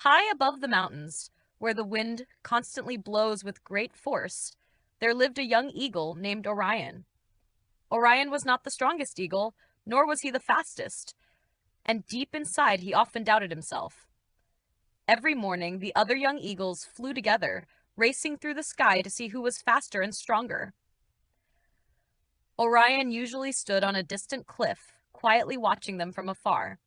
High above the mountains, where the wind constantly blows with great force, there lived a young eagle named Orion. Orion was not the strongest eagle, nor was he the fastest, and deep inside he often doubted himself. Every morning, the other young eagles flew together, racing through the sky to see who was faster and stronger. Orion usually stood on a distant cliff, quietly watching them from afar.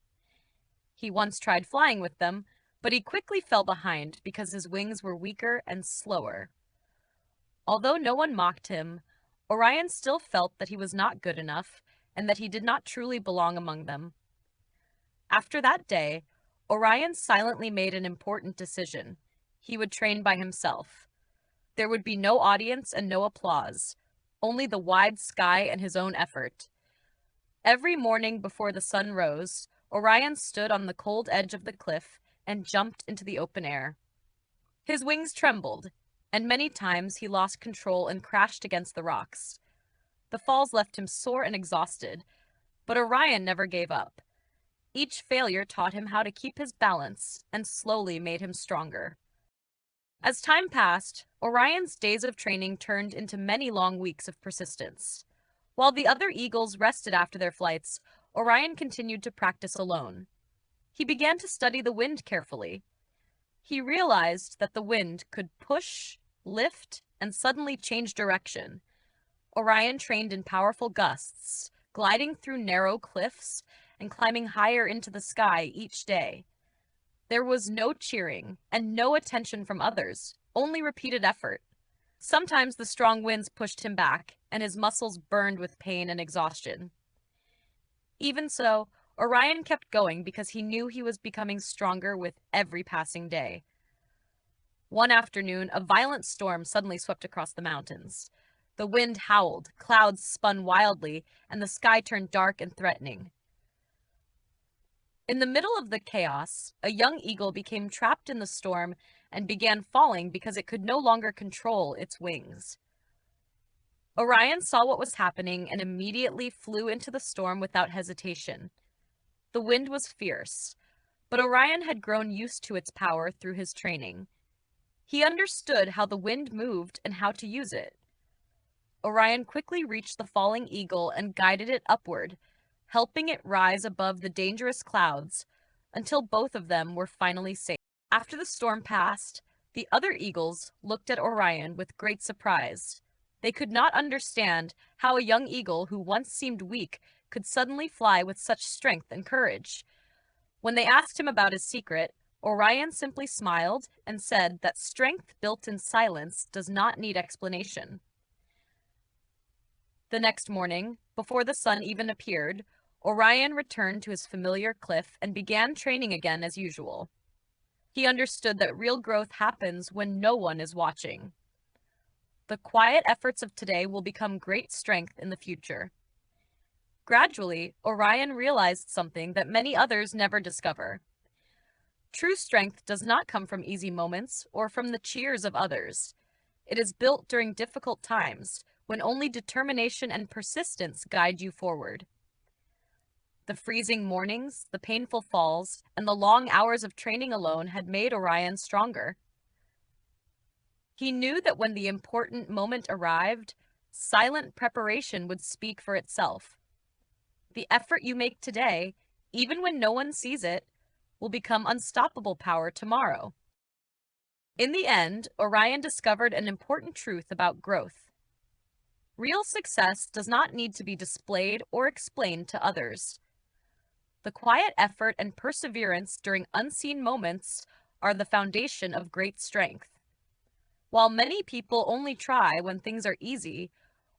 He once tried flying with them, but he quickly fell behind because his wings were weaker and slower. Although no one mocked him, Orion still felt that he was not good enough and that he did not truly belong among them. After that day, Orion silently made an important decision. He would train by himself. There would be no audience and no applause, only the wide sky and his own effort. Every morning before the sun rose, Orion stood on the cold edge of the cliff and jumped into the open air. His wings trembled, and many times he lost control and crashed against the rocks. The falls left him sore and exhausted, but Orion never gave up. Each failure taught him how to keep his balance and slowly made him stronger. As time passed, Orion's days of training turned into many long weeks of persistence. While the other eagles rested after their flights, Orion continued to practice alone. He began to study the wind carefully. He realized that the wind could push, lift, and suddenly change direction. Orion trained in powerful gusts, gliding through narrow cliffs and climbing higher into the sky each day. There was no cheering and no attention from others, only repeated effort. Sometimes the strong winds pushed him back, and his muscles burned with pain and exhaustion. Even so, Orion kept going because he knew he was becoming stronger with every passing day. One afternoon, a violent storm suddenly swept across the mountains. The wind howled, clouds spun wildly, and the sky turned dark and threatening. In the middle of the chaos, a young eagle became trapped in the storm and began falling because it could no longer control its wings. Orion saw what was happening and immediately flew into the storm without hesitation. The wind was fierce, but Orion had grown used to its power through his training. He understood how the wind moved and how to use it. Orion quickly reached the falling eagle and guided it upward, helping it rise above the dangerous clouds until both of them were finally safe. After the storm passed, the other eagles looked at Orion with great surprise. They could not understand how a young eagle who once seemed weak could suddenly fly with such strength and courage. When they asked him about his secret, Orion simply smiled and said that strength built in silence does not need explanation. The next morning, before the sun even appeared, Orion returned to his familiar cliff and began training again as usual. He understood that real growth happens when no one is watching. The quiet efforts of today will become great strength in the future. Gradually, Orion realized something that many others never discover. True strength does not come from easy moments or from the cheers of others. It is built during difficult times, when only determination and persistence guide you forward. The freezing mornings, the painful falls, and the long hours of training alone had made Orion stronger. He knew that when the important moment arrived, silent preparation would speak for itself. The effort you make today, even when no one sees it, will become unstoppable power tomorrow. In the end, Orion discovered an important truth about growth. Real success does not need to be displayed or explained to others. The quiet effort and perseverance during unseen moments are the foundation of great strength. While many people only try when things are easy,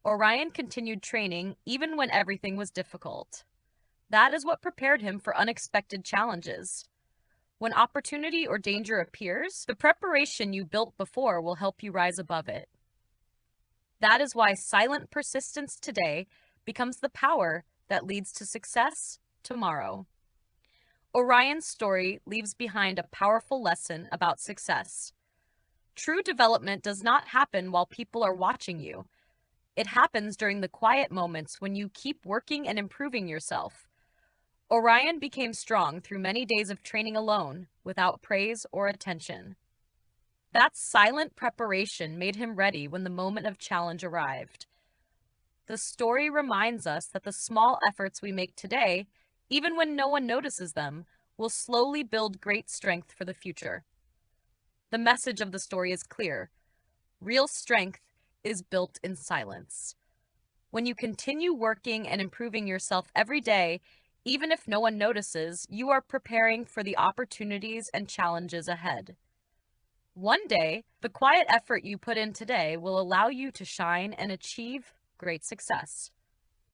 Orion continued training even when everything was difficult. That is what prepared him for unexpected challenges. When opportunity or danger appears, the preparation you built before will help you rise above it. That is why silent persistence today becomes the power that leads to success tomorrow. Orion's story leaves behind a powerful lesson about success. True development does not happen while people are watching you. It happens during the quiet moments when you keep working and improving yourself. Orion became strong through many days of training alone, without praise or attention. That silent preparation made him ready when the moment of challenge arrived. The story reminds us that the small efforts we make today, even when no one notices them, will slowly build great strength for the future. The message of the story is clear. Real strength is built in silence. When you continue working and improving yourself every day, even if no one notices, you are preparing for the opportunities and challenges ahead. One day, the quiet effort you put in today will allow you to shine and achieve great success.